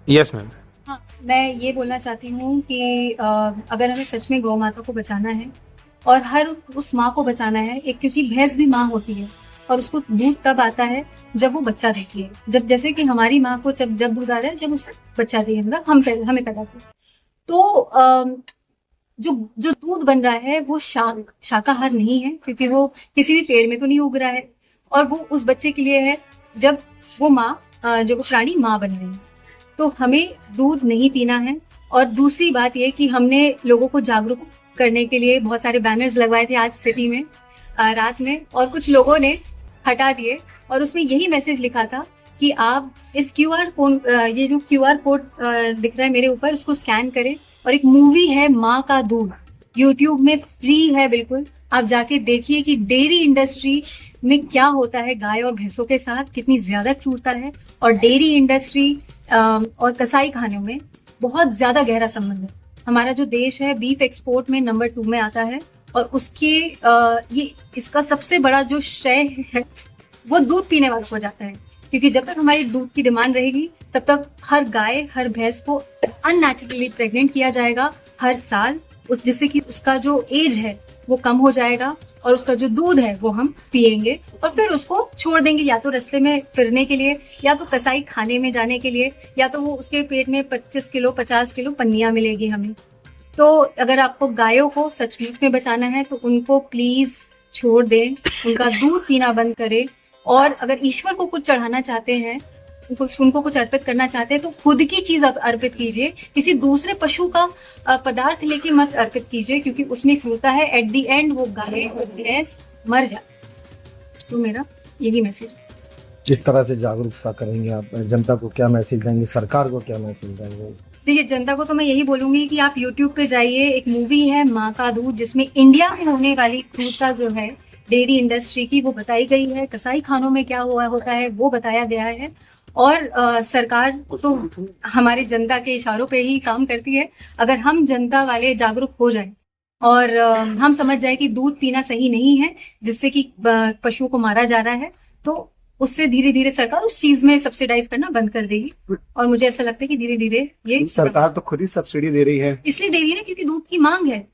Yes ma'am. हाँ, मैं ये बोलना चाहती हूँ कि अगर हमें सच में गौ माता को बचाना है और हर उस माँ को बचाना है, एक क्योंकि भैंस भी माँ होती है और उसको दूध तब आता है जब वो बच्चा देती है। जब जैसे कि हमारी माँ को जब दूध आता है जब उसका बच्चा दिए, मतलब हमें पैदा किया। तो जो जो दूध बन रहा है वो शाकाहार नहीं है, क्योंकि वो किसी भी पेड़ में तो नहीं उग रहा है, और वो उस बच्चे के लिए है जब वो माँ जो वो प्राणी माँ बन रही है। तो हमें दूध नहीं पीना है। और दूसरी बात ये कि हमने लोगों को जागरूक करने के लिए बहुत सारे बैनर्स लगवाए थे आज सिटी में रात में, और कुछ लोगों ने हटा दिए और उसमें यही मैसेज लिखा था कि आप इस क्यूआर कोड, ये जो क्यूआर कोड दिख रहा है मेरे ऊपर, उसको स्कैन करें। और एक मूवी है माँ का दूध, यूट्यूब में फ्री है बिल्कुल, आप जाके देखिए कि डेयरी इंडस्ट्री में क्या होता है गाय और भैंसों के साथ, कितनी ज्यादा क्रूरता है। और डेयरी इंडस्ट्री और कसाई खानों में बहुत ज्यादा गहरा संबंध है। हमारा जो देश है बीफ एक्सपोर्ट में नंबर 2 में आता है, और उसके ये इसका सबसे बड़ा जो श्रेय है वो दूध पीने वालों को जाता है, क्योंकि जब तक हमारी दूध की डिमांड रहेगी तब तक हर गाय हर भैंस को अननेचुरली प्रेग्नेंट किया जाएगा हर साल, जिससे कि उसका जो एज है वो कम हो जाएगा और उसका जो दूध है वो हम पिएंगे और फिर उसको छोड़ देंगे, या तो रास्ते में फिरने के लिए, या तो कसाई खाने में जाने के लिए, या तो वो उसके पेट में 25 किलो 50 किलो पन्नियां मिलेगी हमें। तो अगर आपको गायों को सचमुच में बचाना है तो उनको प्लीज छोड़ दें, उनका दूध पीना बंद करें। और अगर ईश्वर को कुछ चढ़ाना चाहते हैं, उनको कुछ अर्पित करना चाहते हैं, तो खुद की चीज अर्पित कीजिए, किसी दूसरे पशु का पदार्थ लेके मत अर्पित कीजिए, क्योंकि उसमें क्रूरता है। एट द एंड वो गाय और भैंस मर जाए। तो मेरा यही मैसेज। किस तरह से जागरूकता करेंगे आप? जनता को क्या मैसेज देंगे, सरकार को क्या मैसेज देंगे? देखिए, जनता को तो मैं यही बोलूंगी कि आप YouTube पे जाइए, एक मूवी है माँ का दूध, जिसमें इंडिया में होने वाली क्रूरता जो है डेयरी इंडस्ट्री की वो बताई गई है, कसाई खानों में क्या हुआ होता है वो बताया गया है। और सरकार तो हमारी जनता के इशारों पे ही काम करती है। अगर हम जनता वाले जागरूक हो जाए और हम समझ जाए कि दूध पीना सही नहीं है जिससे कि पशुओं को मारा जा रहा है, तो उससे धीरे धीरे सरकार उस चीज में सब्सिडाइज करना बंद कर देगी। और मुझे ऐसा लगता है कि धीरे धीरे ये सरकार तो खुद ही सब्सिडी दे रही है, इसलिए दे रही है क्योंकि दूध की मांग है।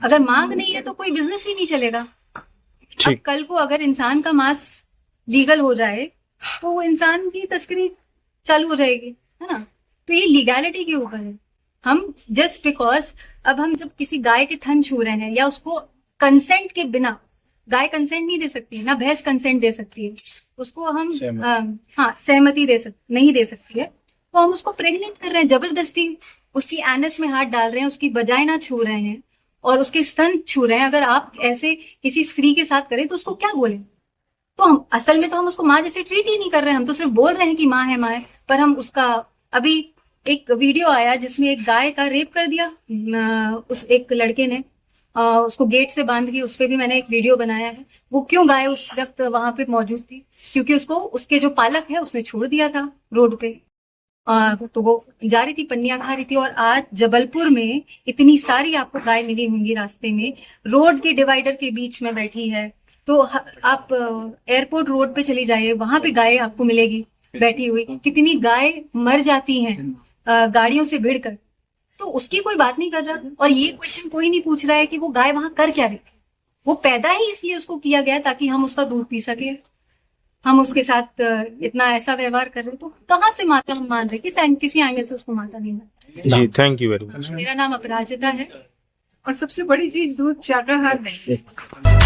अगर मांग नहीं है तो कोई बिजनेस भी नहीं चलेगा। अब कल को अगर इंसान का मांस लीगल हो जाए तो वो इंसान की तस्करी चालू हो जाएगी, है ना। तो ये लीगैलिटी के ऊपर है। हम जस्ट बिकॉज अब हम जब किसी गाय के थन छू रहे हैं या उसको कंसेंट के बिना, गाय कंसेंट नहीं दे सकती है ना भैंस कंसेंट दे सकती है, उसको हम सहमति नहीं दे सकती है, तो हम उसको प्रेग्नेंट कर रहे हैं जबरदस्ती, उसकी एनस में हाथ डाल रहे हैं, उसकी वजाइना छू रहे हैं और उसके स्तन छू रहे हैं। अगर आप ऐसे किसी स्त्री के साथ करें तो उसको क्या बोले? तो हम असल में तो हम उसको माँ जैसे ट्रीट ही नहीं कर रहे हैं, हम तो सिर्फ बोल रहे हैं कि माँ है माँ है। पर हम उसका, अभी एक वीडियो आया जिसमें एक गाय का रेप कर दिया उस एक लड़के ने, उसको गेट से बांध के, उस पर भी मैंने एक वीडियो बनाया है। वो क्यों गाय उस वक्त वहां पे मौजूद थी? क्योंकि उसको उसके जो पालक है उसने छोड़ दिया था रोड पे, तो वो जा रही थी, पन्नियां खा रही थी। और आज जबलपुर में इतनी सारी आपको गाय मिली होंगी रास्ते में, रोड के डिवाइडर के बीच में बैठी है। तो आप एयरपोर्ट रोड पे चली जाइए, वहां पे गाय आपको मिलेगी बैठी हुई। कितनी गाय मर जाती हैं गाड़ियों से भिड़कर, तो उसकी कोई बात नहीं कर रहा। और ये क्वेश्चन कोई नहीं पूछ रहा है कि वो गाय वहां कर क्या रही थी। वो पैदा ही इसलिए उसको किया गया ताकि हम उसका दूध पी सके। हम उसके साथ इतना ऐसा व्यवहार कर रहे, तो कहाँ से माता हम मान रहे? किसी एंगल से उसको माता नहीं मान। जी, थैंक यू वेरी मच। मेरा नाम अपराजिता है। और सबसे बड़ी चीज, दूध शाकाहार नहीं।